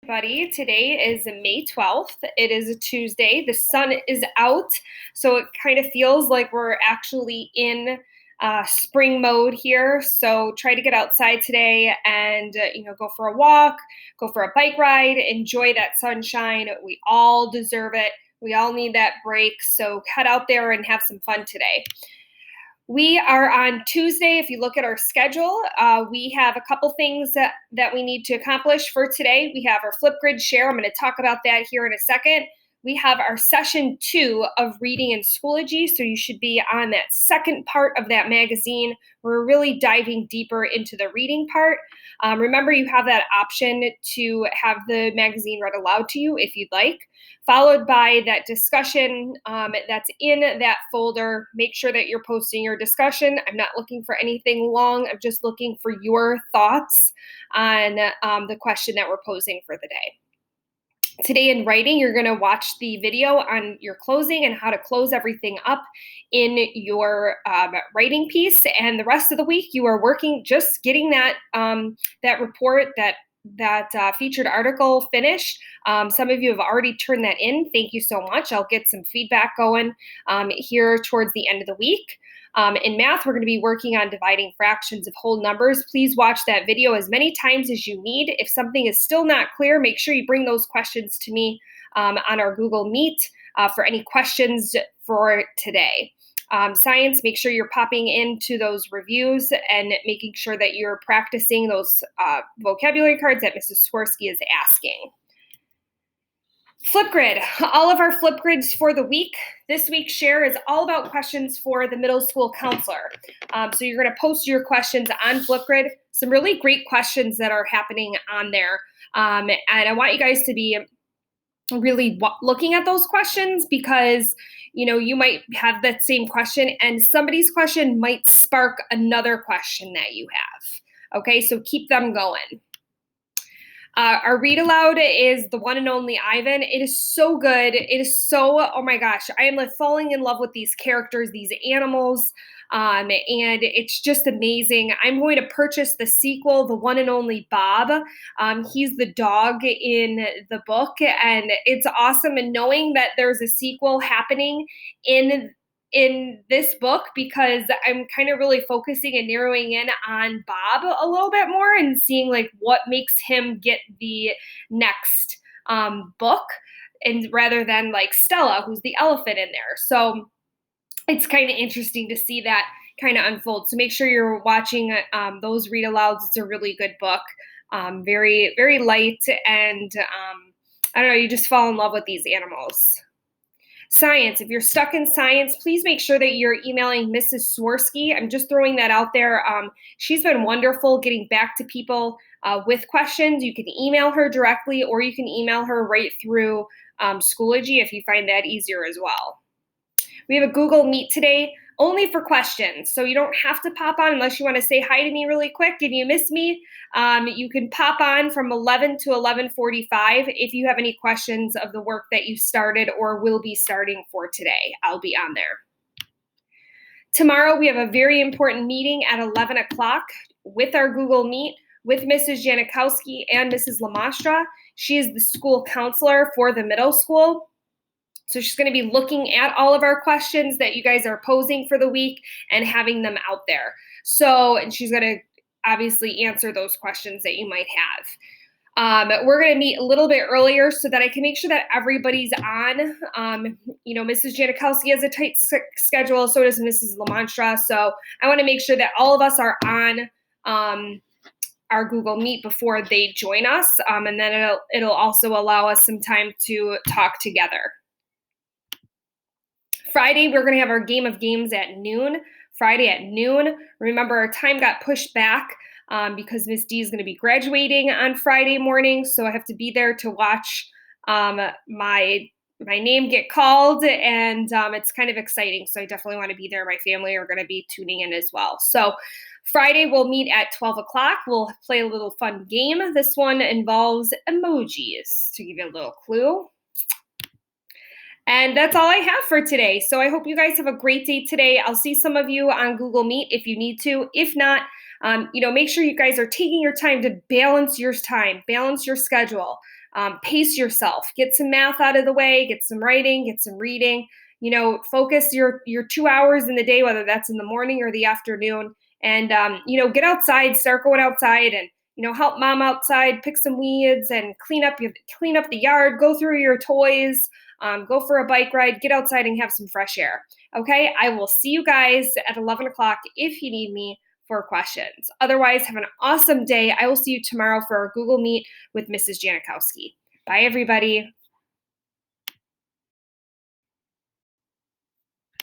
Buddy, today is May 12th. It is a Tuesday. The sun is out, so it kind of feels like we're actually in spring mode here. So try to get outside today and go for a walk, go for a bike ride, enjoy that sunshine. We all deserve it. We all need that break. So head out there and have some fun today. We are on Tuesday. If you look at our schedule, we have a couple things that we need to accomplish for today. We have our Flipgrid share. I'm going to talk about that here in a second. We have our session 2 of Reading and Schoology, so you should be on that second part of that magazine. We're really diving deeper into the reading part. Remember, you have that option to have the magazine read aloud to you if you'd like, followed by that discussion that's in that folder. Make sure that you're posting your discussion. I'm not looking for anything long. I'm just looking for your thoughts on the question that we're posing for the day. Today in writing, you're going to watch the video on your closing and how to close everything up in your writing piece. And the rest of the week, you are working just getting that report, that featured article finished. Some of you have already turned that in. Thank you so much. I'll get some feedback going here towards the end of the week. In math, we're going to be working on dividing fractions of whole numbers. Please watch that video as many times as you need. If something is still not clear, make sure you bring those questions to me on our Google Meet for any questions for today. Science, make sure you're popping into those reviews and making sure that you're practicing those vocabulary cards that Mrs. Swirsky is asking. Flipgrid, all of our Flipgrids for the week. This week's share is all about questions for the middle school counselor. So you're going to post your questions on Flipgrid. Some really great questions that are happening on there. And I want you guys to be really looking at those questions because you might have that same question and somebody's question might spark another question that you have. Okay, so keep them going. Our read aloud is The One and Only Ivan. It is so good. It is so, oh my gosh, I am like falling in love with these characters, these animals, and it's just amazing. I'm going to purchase the sequel, The One and Only Bob. He's the dog in the book, and it's awesome. And knowing that there's a sequel happening in this book, because I'm kind of really focusing and narrowing in on Bob a little bit more and seeing like what makes him get the next book, and rather than like Stella, who's the elephant in there. So it's kind of interesting to see that kind of unfold. So make sure you're watching those read alouds. It's a really good book. Very, very light, and I don't know, you just fall in love with these animals. Science, if you're stuck in science, please make sure that you're emailing Mrs. Swirsky. I'm just throwing that out there. She's been wonderful getting back to people with questions. You can email her directly, or you can email her right through Schoology if you find that easier as well. We have a Google Meet today only for questions. So you don't have to pop on unless you want to say hi to me really quick and you miss me. You can pop on from 11 to 11:45 if you have any questions of the work that you started or will be starting for today. I'll be on there. Tomorrow we have a very important meeting at 11 o'clock with our Google Meet with Mrs. Janikowski and Mrs. Lamastra. She is the school counselor for the middle school. So she's going to be looking at all of our questions that you guys are posing for the week and having them out there. And she's going to obviously answer those questions that you might have. We're going to meet a little bit earlier so that I can make sure that everybody's on. Mrs. Janikowski has a tight schedule, so does Mrs. Lamantra. So I want to make sure that all of us are on our Google Meet before they join us. And then it'll also allow us some time to talk together. Friday, we're going to have our game of games at noon. Friday at noon. Remember, our time got pushed back because Miss D is going to be graduating on Friday morning, so I have to be there to watch my name get called, and it's kind of exciting. So I definitely want to be there. My family are going to be tuning in as well. So Friday, we'll meet at 12 o'clock. We'll play a little fun game. This one involves emojis, to give you a little clue. And that's all I have for today. So I hope you guys have a great day today. I'll see some of you on Google Meet if you need to. If not, Make sure you guys are taking your time to balance your time, balance your schedule, pace yourself, get some math out of the way, get some writing, get some reading. Focus your 2 hours in the day, whether that's in the morning or the afternoon, and get outside, start going outside, and help mom outside, pick some weeds, and clean up the yard, go through your toys, go for a bike ride, get outside and have some fresh air. Okay, I will see you guys at 11 o'clock if you need me for questions. Otherwise, have an awesome day. I will see you tomorrow for our Google Meet with Mrs. Janikowski. Bye, everybody.